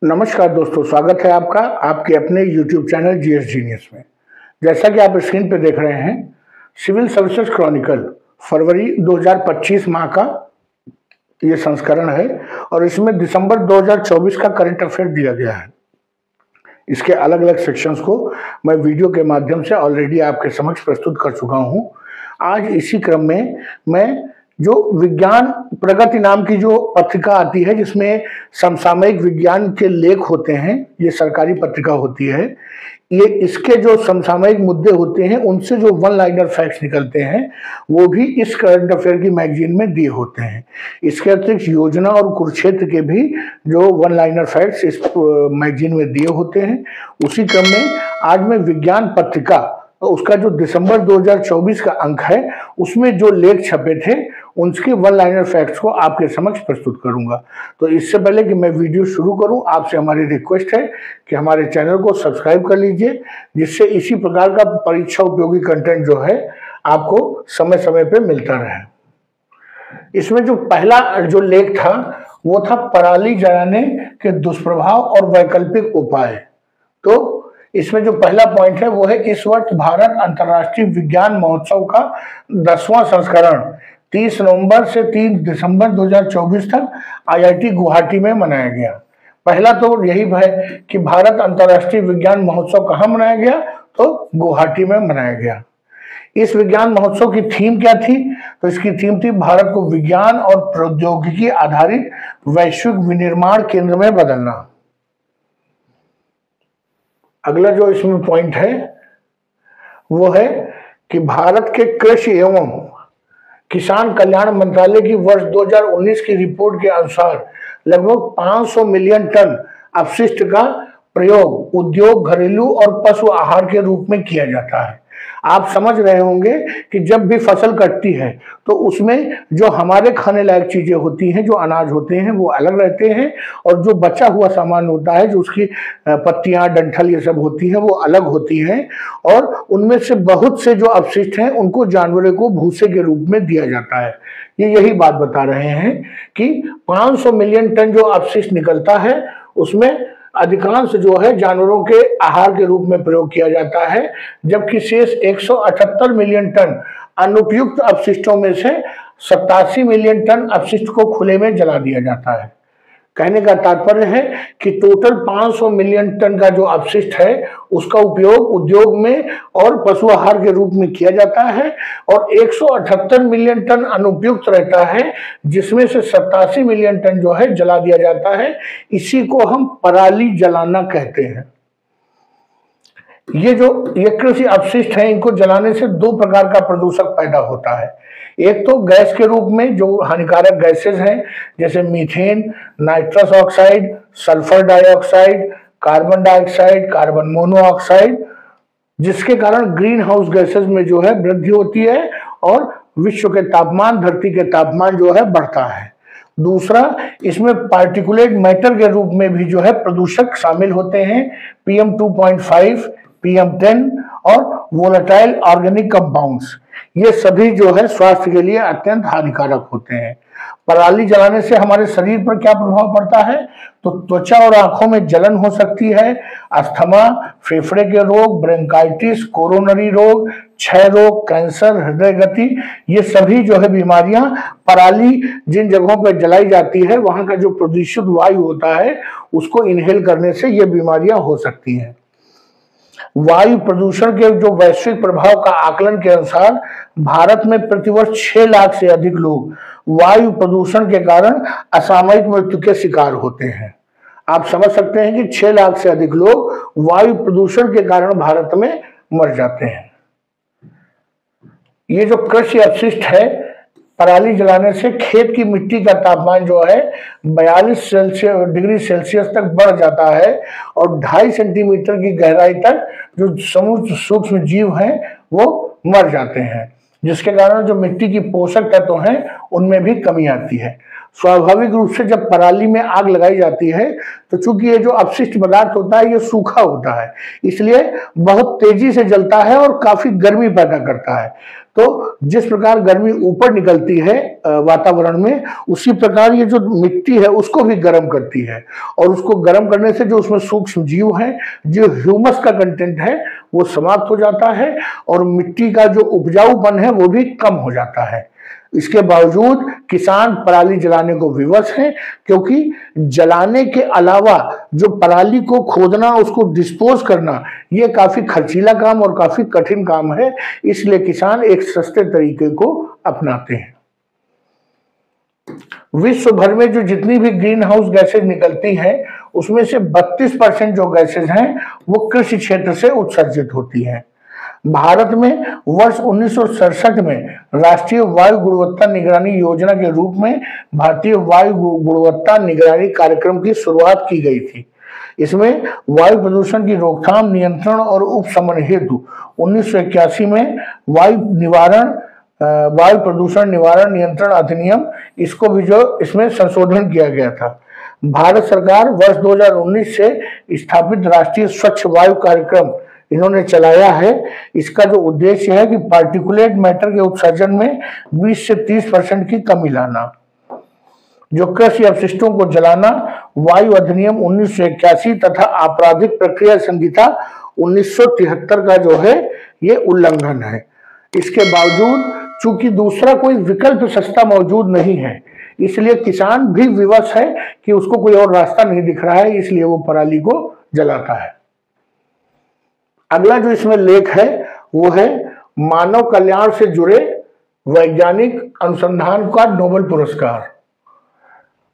नमस्कार दोस्तों, स्वागत है आपका आपके अपने YouTube चैनल जीएस जीनियस में। जैसा कि आप स्क्रीन पे देख रहे हैं, सिविल सर्विसेज क्रॉनिकल फरवरी 2025 माह का ये संस्करण है और इसमें दिसंबर 2024 का करंट अफेयर दिया गया है। इसके अलग अलग सेक्शंस को मैं वीडियो के माध्यम से ऑलरेडी आपके समक्ष प्रस्तुत कर चुका हूं। आज इसी क्रम में मैं जो विज्ञान प्रगति नाम की जो पत्रिका आती है, जिसमें समसामयिक विज्ञान के लेख होते हैं, ये सरकारी पत्रिका होती है। ये इसके जो समसामयिक मुद्दे होते हैं, उनसे जो वन लाइनर फैक्ट्स निकलते हैं, वो भी इस करंट अफेयर की मैगजीन में दिए होते हैं। इसके अतिरिक्त योजना और कुरुक्षेत्र के भी जो वन लाइनर फैक्ट्स इस मैगजीन में दिए होते हैं। उसी क्रम में आज मैं विज्ञान पत्रिका उसका जो दिसंबर 2024 का अंक है, उसमें जो लेख छपे थे, उनके वन लाइनर फैक्ट्स को आपके समक्ष प्रस्तुत करूंगा। तो इससे पहले कि मैं वीडियो शुरू करूं, आपसे हमारी रिक्वेस्ट है कि हमारे चैनल को सब्सक्राइब कर लीजिए, जिससे इसी प्रकार का परीक्षा उपयोगी कंटेंट जो है आपको समय समय पे मिलता रहे। इसमें जो पहला जो लेख था वो था पराली जलाने के दुष्प्रभाव और वैकल्पिक उपाय। तो इसमें जो पहला पॉइंट है वो है, इस वर्ष भारत अंतर्राष्ट्रीय विज्ञान महोत्सव का 10वां संस्करण 30 नवंबर से 3 दिसंबर 2024 तक आईआईटी गुवाहाटी में मनाया गया। पहला तो यही है कि भारत अंतर्राष्ट्रीय विज्ञान महोत्सव कहाँ मनाया गया, तो गुवाहाटी में मनाया गया। इस विज्ञान महोत्सव की थीम क्या थी, तो इसकी थीम थी भारत को विज्ञान और प्रौद्योगिकी आधारित वैश्विक विनिर्माण केंद्र में बदलना। अगला जो इसमें पॉइंट है वो है कि भारत के कृषि एवं किसान कल्याण मंत्रालय की वर्ष 2019 की रिपोर्ट के अनुसार लगभग 500 मिलियन टन अपशिष्ट का प्रयोग उद्योग, घरेलू और पशु आहार के रूप में किया जाता है। आप समझ रहे होंगे कि जब भी फसल कटती है तो उसमें जो हमारे खाने लायक चीजें होती हैं, जो अनाज होते हैं, वो अलग रहते हैं, और जो बचा हुआ सामान होता है, जो उसकी पत्तियां, डंठल ये सब होती हैं, वो अलग होती हैं। और उनमें से बहुत से जो अपशिष्ट हैं उनको जानवरों को भूसे के रूप में दिया जाता है। ये यही बात बता रहे हैं कि 500 मिलियन टन जो अपशिष्ट निकलता है, उसमें अधिकांश जो है जानवरों के आहार के रूप में प्रयोग किया जाता है, जबकि शेष 178 मिलियन टन अनुपयुक्त अपशिष्टों में से 87 मिलियन टन अपशिष्ट को खुले में जला दिया जाता है। कहने का तात्पर्य है कि टोटल 500 मिलियन टन का जो अपशिष्ट है उसका उपयोग उद्योग में और पशु आहार के रूप में किया जाता है, और 178 मिलियन टन अनुपयुक्त रहता है, जिसमें से 87 मिलियन टन जो है जला दिया जाता है। इसी को हम पराली जलाना कहते हैं। ये कृषि अपशिष्ट है, इनको जलाने से दो प्रकार का प्रदूषक पैदा होता है। एक तो गैस के रूप में जो हानिकारक गैसेस हैं, जैसे methane, nitrous oxide, sulphur dioxide, carbon dioxide, carbon monoxide, जिसके कारण ग्रीन हाउस गैसेस में जो है वृद्धि होती है और विश्व के तापमान, धरती के तापमान जो है बढ़ता है। दूसरा, इसमें पार्टिकुलेट मैटर के रूप में भी जो है प्रदूषक शामिल होते हैं, PM 2.5, PM 10 और वोलेटाइल ऑर्गेनिक कंपाउंड्स। ये सभी जो है स्वास्थ्य के लिए अत्यंत हानिकारक होते हैं। पराली जलाने से हमारे शरीर पर क्या प्रभाव पड़ता है, तो त्वचा और आंखों में जलन हो सकती है, अस्थमा, फेफड़े के रोग, ब्रोंकाइटिस, कोरोनरी रोग, क्षय रोग, कैंसर, हृदय गति, ये सभी जो है बीमारियां पराली जिन जगहों पर जलाई जाती है, वहां का जो प्रदूषित वायु होता है उसको इनहेल करने से ये बीमारियां हो सकती हैं। वायु प्रदूषण के जो वैश्विक प्रभाव का आकलन के अनुसार भारत में प्रतिवर्ष 6 लाख से अधिक लोग वायु प्रदूषण के कारण असामयिक मृत्यु के शिकार होते हैं। आप समझ सकते हैं कि 6 लाख से अधिक लोग वायु प्रदूषण के कारण भारत में मर जाते हैं। ये जो कृषि अपशिष्ट है, पराली जलाने से खेत की मिट्टी का तापमान जो है 42 डिग्री सेल्सियस तक बढ़ जाता है, और 2.5 सेंटीमीटर की गहराई तक जो समुद्र सूक्ष्म जीव हैं वो मर जाते हैं, जिसके कारण जो मिट्टी की पोषक तत्व हैं उनमें भी कमी आती है। स्वाभाविक रूप से जब पराली में आग लगाई जाती है तो चूंकि ये जो अपशिष्ट पदार्थ होता है ये सूखा होता है, इसलिए बहुत तेजी से जलता है और काफी गर्मी पैदा करता है। तो जिस प्रकार गर्मी ऊपर निकलती है वातावरण में, उसी प्रकार ये जो मिट्टी है उसको भी गर्म करती है, और उसको गर्म करने से जो उसमें सूक्ष्म जीव हैं, जो ह्यूमस का कंटेंट है वो समाप्त हो जाता है और मिट्टी का जो उपजाऊपन है वो भी कम हो जाता है। इसके बावजूद किसान पराली जलाने को विवश हैं, क्योंकि जलाने के अलावा जो पराली को खोदना, उसको डिस्पोज करना, ये काफी खर्चीला काम और काफी कठिन काम है। इसलिए किसान एक सस्ते तरीके को अपनाते हैं। विश्व भर में जो जितनी भी ग्रीन हाउस गैसेज निकलती हैं, उसमें से 32% जो गैसेज हैं वो कृषि क्षेत्र से उत्सर्जित होती हैं। भारत में वर्ष 1967 में राष्ट्रीय वायु गुणवत्ता निगरानी योजना के रूप में भारतीय वायु गुणवत्ता निगरानी कार्यक्रम की शुरुआत की गई थी। इसमें वायु प्रदूषण की रोकथाम, नियंत्रण और उपशमन हेतु 1981 में वायु प्रदूषण निवारण नियंत्रण अधिनियम, इसको भी जो इसमें संशोधन किया गया था। भारत सरकार वर्ष 2019 से स्थापित राष्ट्रीय स्वच्छ वायु कार्यक्रम इन्होंने चलाया है। इसका जो उद्देश्य है कि पार्टिकुलेट मैटर के उत्सर्जन में 20 से 30% की कमी लाना। जो कृषि अपशिष्टों को जलाना वायु अधिनियम 1981 तथा आपराधिक प्रक्रिया संहिता 1973 का जो है ये उल्लंघन है। इसके बावजूद चूंकि दूसरा कोई विकल्प सस्ता मौजूद नहीं है, इसलिए किसान भी विवश है कि उसको कोई और रास्ता नहीं दिख रहा है, इसलिए वो पराली को जलाता है। अगला जो इसमें लेख है वो है मानव कल्याण से जुड़े वैज्ञानिक अनुसंधान का नोबेल पुरस्कार।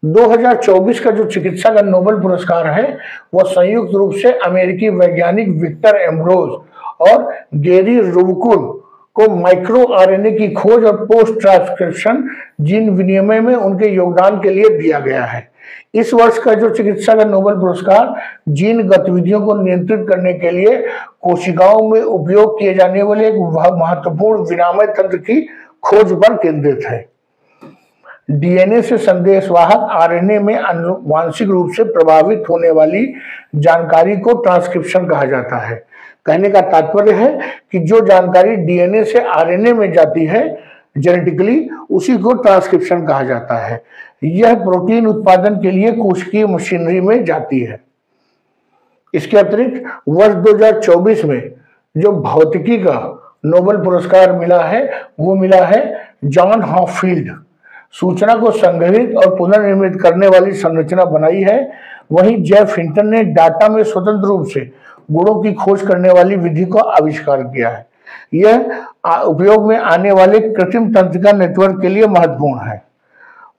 2024 का जो चिकित्सा का नोबेल पुरस्कार है वो संयुक्त रूप से अमेरिकी वैज्ञानिक विक्टर एम्ब्रोज और गेरी रुबिकुन को माइक्रो आरएनए की खोज और पोस्ट ट्रांसक्रिप्शन जीन विनिमय में उनके योगदान के लिए दिया गया है। इस वर्ष का जो चिकित्सा का नोबेल पुरस्कार जीन गतिविधियों को नियंत्रित करने के लिए कोशिकाओं में उपयोग किए जाने वाले एक महत्वपूर्ण विनिमय तंत्र की खोज पर केंद्रित है। डीएनए से संदेशवाहक आरएनए में आनुवांशिक रूप से प्रभावित होने वाली जानकारी को ट्रांसक्रिप्शन कहा जाता है। कहने का तात्पर्य है कि जो जानकारी डीएनए से आरएनए में जाती है जेनेटिकली, उसी को ट्रांसक्रिप्शन कहा जाता है। यह प्रोटीन उत्पादन के लिए कोशिकीय मशीनरी में जाती है। इसके अतिरिक्त वर्ष 2024 में जो भौतिकी का नोबेल पुरस्कार मिला है वो मिला है जॉन हॉपफील्ड। सूचना को संग्रहित और पुनर्निर्मित करने वाली संरचना बनाई है। वहीं जेफ हिंटन ने डाटा में स्वतंत्र रूप से गुणों की खोज करने वाली विधि को आविष्कार किया है। यह उपयोग में आने वाले कृत्रिम तंत्रिका नेटवर्क के लिए महत्वपूर्ण है।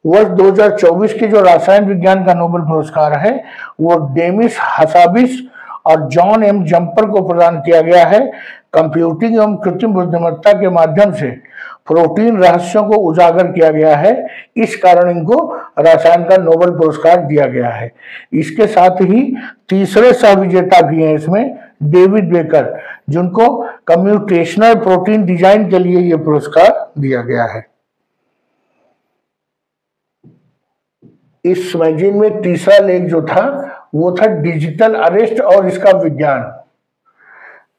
वर्ष 2024 के जो रसायन विज्ञान का नोबेल पुरस्कार है वो डेमिस हसाबिस और जॉन एम जंपर को प्रदान किया गया है। कंप्यूटिंग एवं कृत्रिम बुद्धिमत्ता के माध्यम से प्रोटीन रहस्यों को उजागर किया गया है, इस कारण इनको रसायन का नोबेल पुरस्कार दिया गया है। इसके साथ ही तीसरे सहविजेता भी हैं इसमें, डेविड बेकर, जिनको कम्प्यूटेशनल प्रोटीन डिजाइन के लिए यह पुरस्कार दिया गया है। इस मैगजीन में तीसरा लेख जो था वो था डिजिटल अरेस्ट और इसका विज्ञान।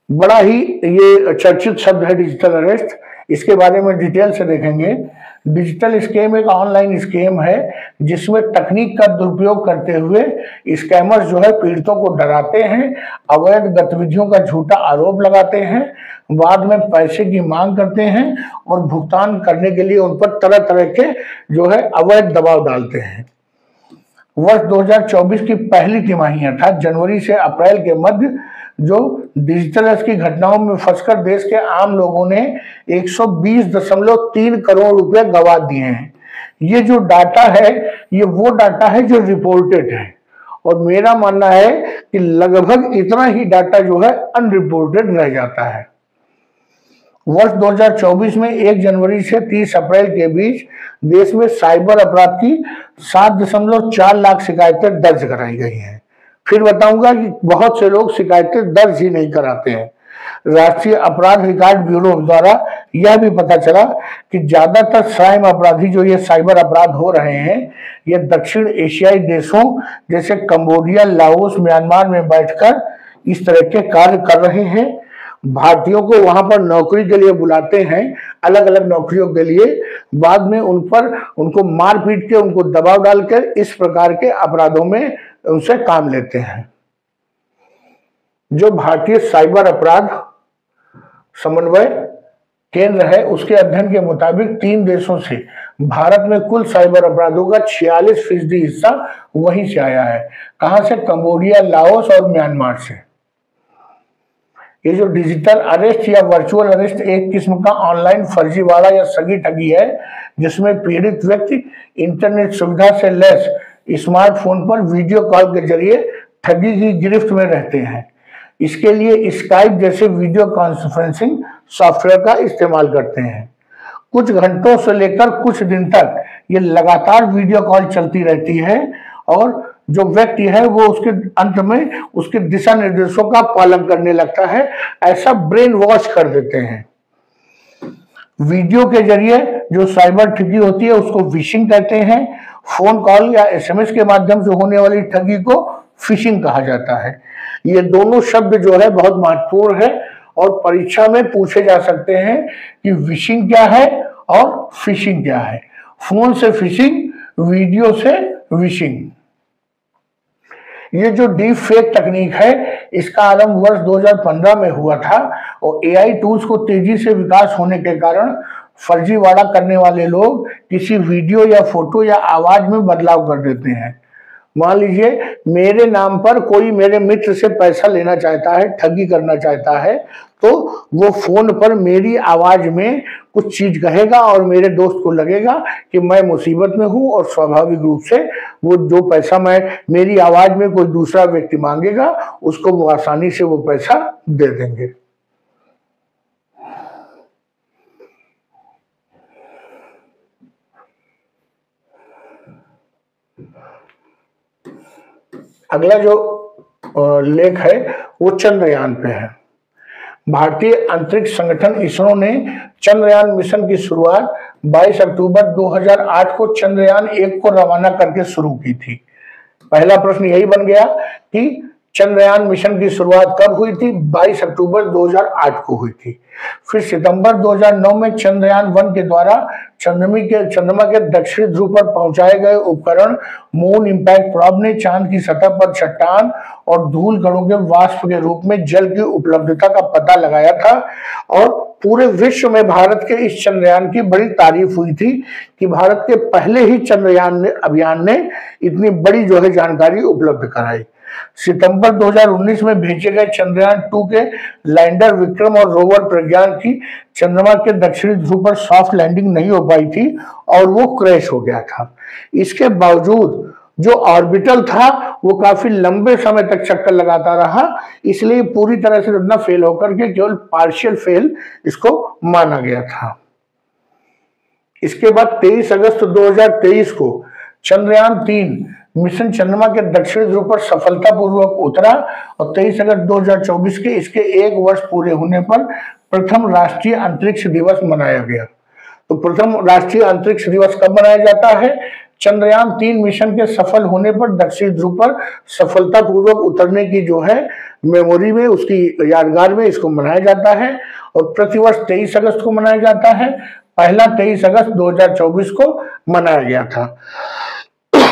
बड़ा ही ये चर्चित शब्द है डिजिटल अरेस्ट, इसके बारे में डिटेल से देखेंगे। डिजिटल स्कैम एक ऑनलाइन स्कैम है जिसमें तकनीक का दुरुपयोग करते हुए स्कैमर्स जो है पीड़ितों को डराते हैं, अवैध गतिविधियों का झूठा आरोप लगाते हैं, बाद में पैसे की मांग करते हैं और भुगतान करने के लिए उन पर तरह तरह के जो है अवैध दबाव डालते हैं। वर्ष 2024 की पहली तिमाही अर्थात जनवरी से अप्रैल के मध्य जो डिजिटल की घटनाओं में फंसकर देश के आम लोगों ने 120.3 करोड़ रुपए गंवा दिए हैं। ये जो डाटा है ये वो डाटा है जो रिपोर्टेड है, और मेरा मानना है कि लगभग इतना ही डाटा जो है अनरिपोर्टेड रह जाता है। वर्ष 2024 में 1 जनवरी से 30 अप्रैल के बीच देश में साइबर अपराध की 7.4 लाख शिकायतें दर्ज कराई गई हैं। फिर बताऊंगा कि बहुत से लोग शिकायतें दर्ज ही नहीं कराते हैं। राष्ट्रीय अपराध रिकॉर्ड ब्यूरो द्वारा यह भी पता चला कि ज्यादातर साइबर अपराधी जो ये साइबर अपराध हो रहे हैं, ये दक्षिण एशियाई देशों जैसे कंबोडिया, लाओस, म्यांमार में बैठकर इस तरह के कार्य कर रहे हैं। भारतीयों को वहां पर नौकरी के लिए बुलाते हैं, अलग अलग नौकरियों के लिए, बाद में उनको मार पीट के, उनको दबाव डालकर इस प्रकार के अपराधों में उनसे काम लेते हैं। जो भारतीय साइबर अपराध समन्वय केंद्र है, उसके अध्ययन के मुताबिक 3 देशों से भारत में कुल साइबर अपराधों का 46% हिस्सा वहीं से आया है। कहां से? कंबोडिया, लाओस और म्यांमार से। ये जो डिजिटल अरेस्ट या वर्चुअल अरेस्ट एक किस्म का ऑनलाइन फर्जीवाड़ा या सगी ठगी है, जिसमें पीड़ित व्यक्ति इंटरनेट सुविधा से लैस स्मार्टफोन पर वीडियो कॉल के जरिए ठगी की गिरफ्त में रहते हैं। इसके लिए स्काइप जैसे वीडियो कॉन्फ्रेंसिंग सॉफ्टवेयर का इस्तेमाल करते हैं। कुछ घंटों से लेकर कुछ दिन तक ये लगातार वीडियो कॉल चलती रहती है और जो व्यक्ति है वो उसके अंत में उसके दिशा निर्देशों का पालन करने लगता है, ऐसा ब्रेन वॉश कर देते हैं। वीडियो के जरिए जो साइबर ठगी होती है उसको विशिंग कहते हैं। फोन कॉल या एसएमएस के माध्यम से होने वाली ठगी को फिशिंग कहा जाता है। ये दोनों शब्द जो है बहुत महत्वपूर्ण है और परीक्षा में पूछे जा सकते हैं कि विशिंग क्या है और फिशिंग क्या है। फोन से फिशिंग, वीडियो से विशिंग। ये जो डीप फेक तकनीक है, इसका आरंभ वर्ष 2015 में हुआ था और एआई टूल्स को तेजी से विकास होने के कारण फर्जीवाड़ा करने वाले लोग किसी वीडियो या फोटो या आवाज में बदलाव कर देते हैं। मान लीजिए मेरे नाम पर कोई मेरे मित्र से पैसा लेना चाहता है, ठगी करना चाहता है, तो वो फोन पर मेरी आवाज में कुछ चीज कहेगा और मेरे दोस्त को लगेगा कि मैं मुसीबत में हूं और स्वाभाविक रूप से वो जो पैसा मेरी आवाज में कोई दूसरा व्यक्ति मांगेगा, उसको वो आसानी से वो पैसा दे देंगे। अगला जो लेख है वो चंद्रयान पे है। भारतीय अंतरिक्ष संगठन इसरो ने चंद्रयान मिशन की शुरुआत 22 अक्टूबर 2008 को चंद्रयान 1 को रवाना करके शुरू की थी। पहला प्रश्न यही बन गया कि चंद्रयान मिशन की शुरुआत कब हुई थी? 22 अक्टूबर 2008 को हुई थी। फिर सितंबर 2009 में चंद्रयान 1 के द्वारा चंद्रमा के दक्षिणी ध्रुव पर पहुंचाए गए उपकरण मून इंपैक्ट प्रोब ने चांद की सतह पर चट्टान और धूल कणों के वाष्प के रूप में जल की उपलब्धता का पता लगाया था और पूरे विश्व में भारत के इस चंद्रयान की बड़ी तारीफ हुई थी कि भारत के पहले ही चंद्रयान अभियान ने इतनी बड़ी जो है जानकारी उपलब्ध कराई। सितंबर 2019 में भेजे गए चंद्रयान 2 के लैंडर विक्रम और रोवर प्रज्ञान की चंद्रमा के दक्षिणी ध्रुव पर सॉफ्ट लैंडिंग नहीं हो पाई थी और वो क्रैश हो गया था। इसके बावजूद जो ऑर्बिटल था वो काफी लंबे समय तक चक्कर लगाता रहा, इसलिए पूरी तरह से न फेल होकर के केवल पार्शियल फेल इसको माना गया था। इसके बाद 23 अगस्त 2023 को चंद्रयान 3 मिशन चंद्रमा के दक्षिणी ध्रुव पर सफलतापूर्वक उतरा और 23 अगस्त 2024 के इसके 1 वर्ष पूरे होने पर प्रथम राष्ट्रीय अंतरिक्ष दिवस मनाया गया। तो प्रथम राष्ट्रीय अंतरिक्ष दिवस कब मनाया जाता है? चंद्रयान 3 मिशन के सफल होने पर दक्षिणी ध्रुव पर सफलतापूर्वक उतरने की जो है मेमोरी में, उसकी यादगार में इसको मनाया जाता है और प्रतिवर्ष 23 अगस्त को मनाया जाता है। पहला 23 अगस्त 2024 को मनाया गया था।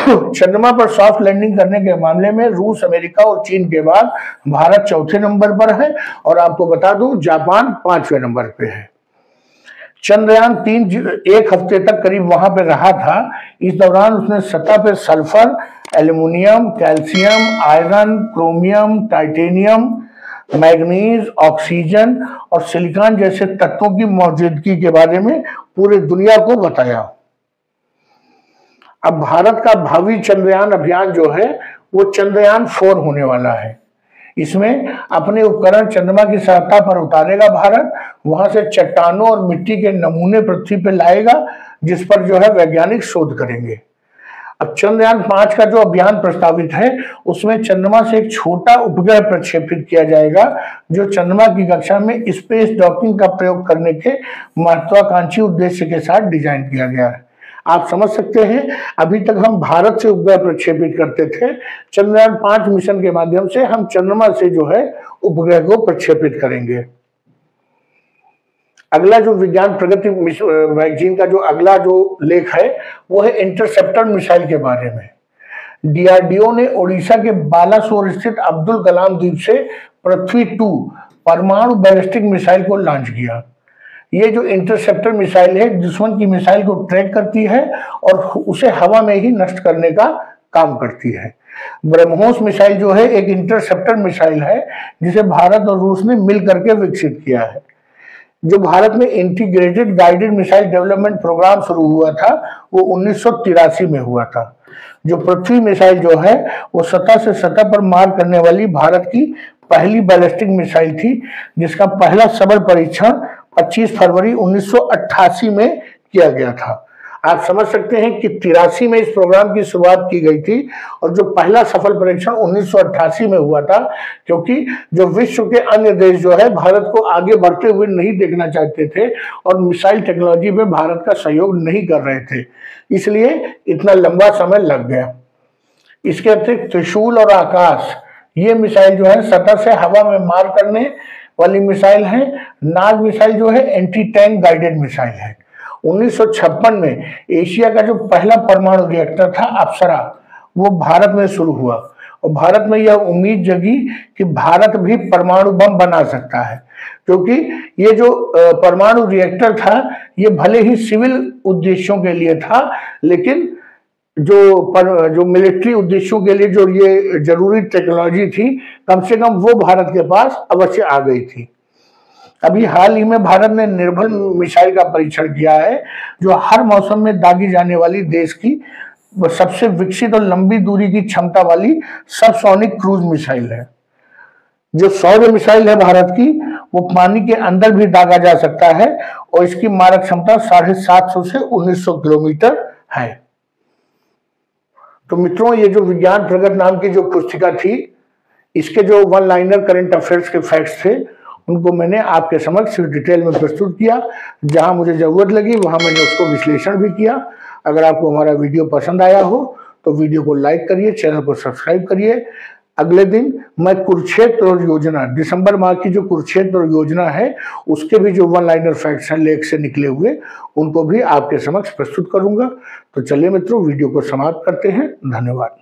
चंद्रमा पर सॉफ्ट लैंडिंग करने के मामले में रूस, अमेरिका और चीन के बाद भारत चौथे नंबर पर है और आपको बता दूं जापान 5वें नंबर पे है। चंद्रयान 3 1 हफ्ते तक करीब वहां पे रहा था। इस दौरान उसने सतह पे sulphur, aluminium, calcium, iron, chromium, titanium, manganese, oxygen और सिलिकॉन जैसे तत्वों की मौजूदगी के बारे में पूरी दुनिया को बताया। अब भारत का भावी चंद्रयान अभियान जो है वो चंद्रयान 4 होने वाला है। इसमें अपने उपकरण चंद्रमा की सतह पर उतारेगा भारत, वहां से चट्टानों और मिट्टी के नमूने पृथ्वी पर लाएगा जिस पर जो है वैज्ञानिक शोध करेंगे। अब चंद्रयान 5 का जो अभियान प्रस्तावित है उसमें चंद्रमा से एक छोटा उपग्रह प्रक्षेपित किया जाएगा जो चंद्रमा की कक्षा में स्पेस डॉकिंग का प्रयोग करने के महत्वाकांक्षी उद्देश्य के साथ डिजाइन किया गया है। आप समझ सकते हैं, अभी तक हम भारत से उपग्रह प्रक्षेपित करते थे, चंद्रयान 5 मिशन के माध्यम से हम चंद्रमा से जो है उपग्रह को प्रक्षेपित करेंगे। अगला जो विज्ञान प्रगति मैगजीन का जो अगला जो लेख है वो है इंटरसेप्टर मिसाइल के बारे में। डीआरडीओ ने ओडिशा के बालासोर स्थित अब्दुल कलाम द्वीप से पृथ्वी 2 परमाणु बैलिस्टिक मिसाइल को लॉन्च किया। ये जो इंटरसेप्टर मिसाइल है दुश्मन की मिसाइल को ट्रैक करती है और उसे हवा में ही नष्ट करने का काम करती है। ब्रह्मोस मिसाइल जो है एक इंटरसेप्टर मिसाइल है जिसे भारत और रूस ने मिल करके विकसित किया है। जो भारत में integrated guided missile development programme शुरू हुआ था वो 1983 में हुआ था। जो पृथ्वी मिसाइल जो है वो सतह से सतह पर मार करने वाली भारत की पहली बैलिस्टिक मिसाइल थी जिसका पहला सफल परीक्षण 25 फरवरी 1988 में किया गया था। आप समझ सकते हैं कि 83 में इस प्रोग्राम की शुरुआत की गई थी और जो पहला सफल परीक्षण 1988 में हुआ था, क्योंकि जो विश्व के अन्य देश जो है भारत को आगे बढ़ते हुए नहीं देखना चाहते थे और मिसाइल टेक्नोलॉजी में भारत का सहयोग नहीं कर रहे थे, इसलिए इतना लंबा समय लग गया। इसके अतिरिक्त त्रिशूल और आकाश ये मिसाइल जो है सतह से हवा में मार करने वाली मिसाइल है। नाग मिसाइल जो है एंटी टैंक गाइडेड मिसाइल है। 1956 में एशिया का जो पहला परमाणु रिएक्टर था अप्सरा वो भारत में शुरू हुआ और भारत में यह उम्मीद जगी कि भारत भी परमाणु बम बना सकता है, क्योंकि ये जो परमाणु रिएक्टर था ये भले ही सिविल उद्देश्यों के लिए था लेकिन जो मिलिट्री उद्देश्यों के लिए जो ये जरूरी टेक्नोलॉजी थी कम से कम वो भारत के पास अवश्य आ गई थी। अभी हाल ही में भारत ने निर्भल मिसाइल का परीक्षण किया है जो हर मौसम में दागी जाने वाली देश की सबसे विकसित और लंबी दूरी की क्षमता वाली सबसोनिक क्रूज मिसाइल है। जो सौर्य मिसाइल है भारत की वो पानी के अंदर भी दागा जा सकता है और इसकी मारक क्षमता 750 से 1900 किलोमीटर है। तो मित्रों, ये जो विज्ञान प्रगति नाम की जो पुस्तिका थी इसके जो वन लाइनर करंट अफेयर्स के फैक्ट्स थे उनको मैंने आपके समक्ष डिटेल में प्रस्तुत किया। जहां मुझे जरूरत लगी वहां मैंने उसको विश्लेषण भी किया। अगर आपको हमारा वीडियो पसंद आया हो तो वीडियो को लाइक करिए, चैनल को सब्सक्राइब करिए। अगले दिन मैं कुरुक्षेत्र योजना, दिसंबर माह की जो कुरुक्षेत्र योजना है उसके भी जो वन लाइनर फैक्ट्स हैं लेख से निकले हुए उनको भी आपके समक्ष प्रस्तुत करूंगा। तो चलिए मित्रों, वीडियो को समाप्त करते हैं। धन्यवाद।